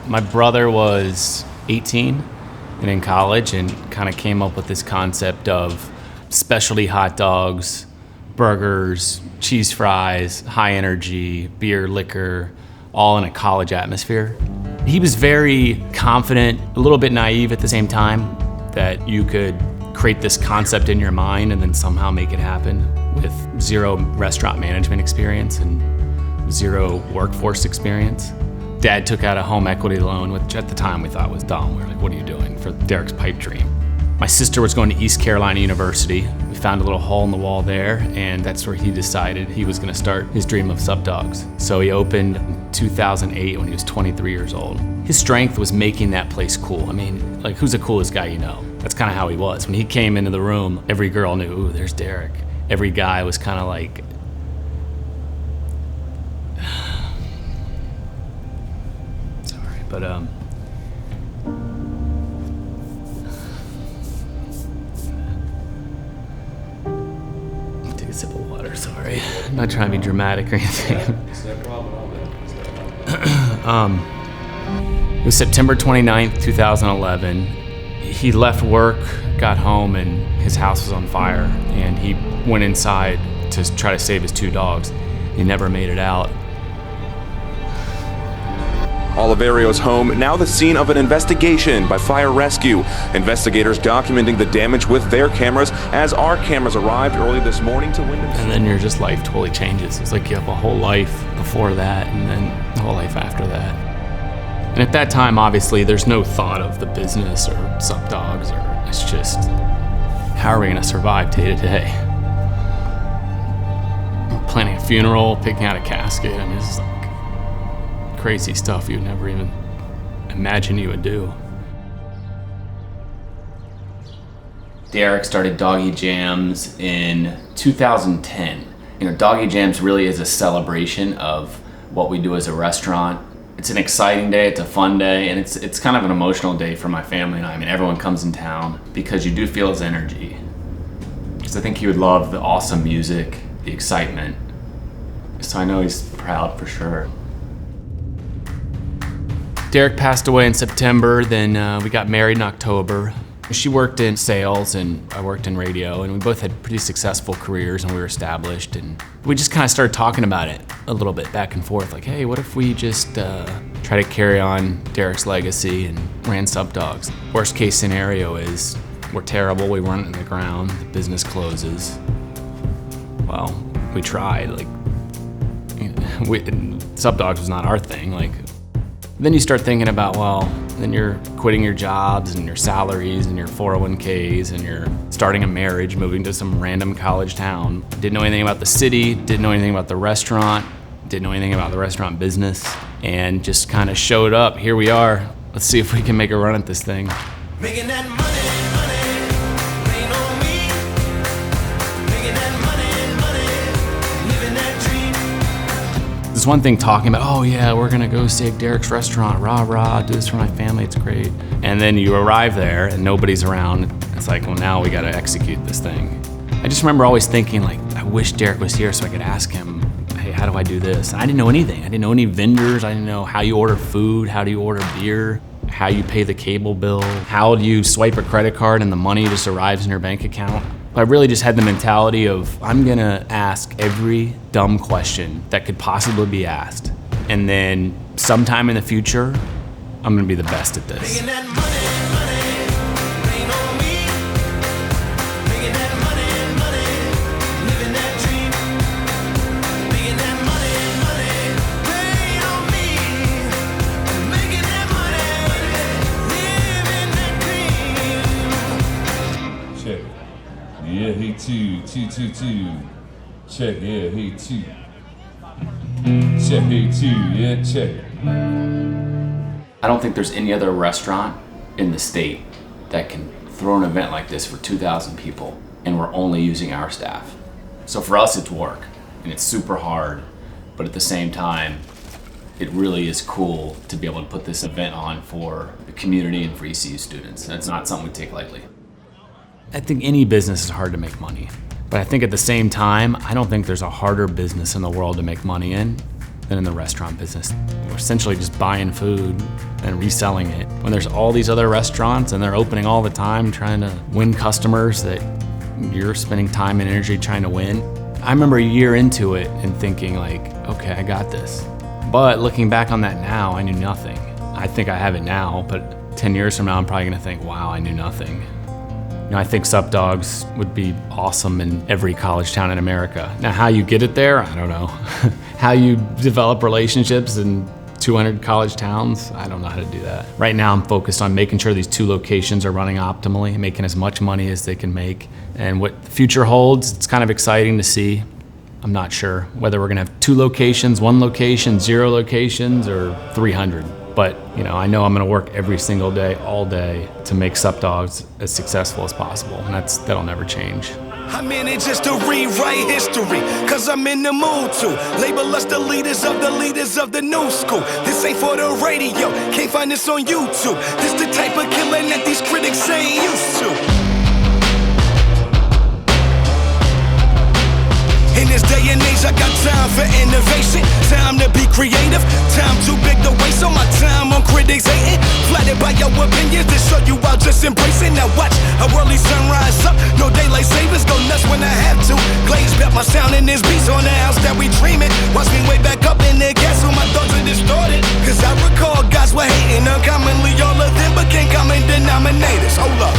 My brother was 18 and in college and kind of came up with this concept of specialty hot dogs, burgers, cheese fries, high energy, beer, liquor, all in a college atmosphere. He was very confident, a little bit naive at the same time, that you could create this concept in your mind and then somehow make it happen with zero restaurant management experience and zero workforce experience. Dad took out a home equity loan, which at the time we thought was dumb. We were like, what are you doing for Derek's pipe dream? My sister was going to East Carolina University. We found a little hole in the wall there, and that's where he decided he was gonna start his dream of Sup Dogs. So he opened in 2008 when he was 23 years old. His strength was making that place cool. I mean, like, who's the coolest guy you know? That's kind of how he was. When he came into the room, every girl knew, ooh, there's Derek. Every guy was kind of like, sorry, but take a sip of water, sorry. I'm not trying to be dramatic or anything. It's no problem at all, man. It was September 29th, 2011. He left work, got home, and his house was on fire. And he went inside to try to save his 2 dogs. He never made it out. Oliverio's home, now the scene of an investigation by fire rescue. Investigators documenting the damage with their cameras as our cameras arrived early this morning to witness. And then your just life totally changes. It's like you have a whole life before that and then a whole life after that. And at that time, obviously, there's no thought of the business or Sup Dogs, or it's just, how are we gonna survive day to day? Planning a funeral, picking out a casket, I mean, it's like crazy stuff you'd never even imagine you would do. Derek started Doggy Jams in 2010. You know, Doggy Jams really is a celebration of what we do as a restaurant. It's an exciting day, it's a fun day, and it's kind of an emotional day for my family and I. I mean, everyone comes in town because you do feel his energy. Because I think he would love the awesome music, the excitement. So I know he's proud for sure. Derek passed away in September, then we got married in October. She worked in sales and I worked in radio, and we both had pretty successful careers and we were established, and we just kind of started talking about it a little bit back and forth, like, hey, what if we just try to carry on Derek's legacy and ran Sup Dogs? Worst case scenario is we're terrible, we run it in the ground, the business closes. Well, we tried, like, Sup Dogs was not our thing, like. Then you start thinking about, well, then you're quitting your jobs and your salaries and your 401ks and you're starting a marriage, moving to some random college town. Didn't know anything about the city, didn't know anything about the restaurant, didn't know anything about the restaurant business, and just kind of showed up. Here we are. Let's see if we can make a run at this thing. Making that money, rain on me. Making that money, living that dream. There's one thing talking about, oh yeah, we're gonna go save Derek's restaurant, rah rah, do this for my family, it's great. And then you arrive there and nobody's around. It's like, well, now we gotta execute this thing. I just remember always thinking, like, I wish Derek was here so I could ask him, hey, how do I do this? And I didn't know anything. I didn't know any vendors. I didn't know how you order food, how do you order beer, how you pay the cable bill, how do you swipe a credit card and the money just arrives in your bank account. I really just had the mentality of, I'm gonna ask every dumb question that could possibly be asked. And then sometime in the future, I'm gonna be the best at this. Making that money, rain on me. Making that money, living that dream. Making that money, rain on me. Making that money, living that dream. Check. Yeah, he two. Check, yeah, he two. Check, he two, yeah, check. I don't think there's any other restaurant in the state that can throw an event like this for 2,000 people, and we're only using our staff. So for us, it's work, and it's super hard, but at the same time, it really is cool to be able to put this event on for the community and for ECU students. That's not something we take lightly. I think any business is hard to make money, but I think at the same time, I don't think there's a harder business in the world to make money in than in the restaurant business. We're essentially just buying food and reselling it. When there's all these other restaurants and they're opening all the time trying to win customers that you're spending time and energy trying to win. I remember a year into it and thinking like, okay, I got this. But looking back on that now, I knew nothing. I think I have it now, but 10 years from now, I'm probably gonna think, wow, I knew nothing. You know, I think Sup Dogs would be awesome in every college town in America. Now, how you get it there, I don't know. How you develop relationships in 200 college towns, I don't know how to do that. Right now, I'm focused on making sure these 2 locations are running optimally, making as much money as they can make. And what the future holds, it's kind of exciting to see. I'm not sure whether we're gonna have 2 locations, 1 location, 0 locations, or 300. But you know, I know I'm gonna work every single day, all day, to make Sup Dogs as successful as possible, and that'll never change. I'm in it just to rewrite history, cause I'm in the mood to label us the leaders of the new school. This ain't for the radio, can't find this on YouTube. This the type of killing that these critics ain't used to. In this day and age, I got time for innovation, time to be creative, time too big to waste on my time on critics hating. Flattered by your opinions, to show you I'll just embrace it. Now watch a early sunrise up, no daylight savings, go nuts when I have to. Glaze bet my sound in this beats on the house that we dreaming. Watch me way back up in the castle, my thoughts are distorted. Cause I recall guys were hating uncommonly, all of them became common denominators. Hold up.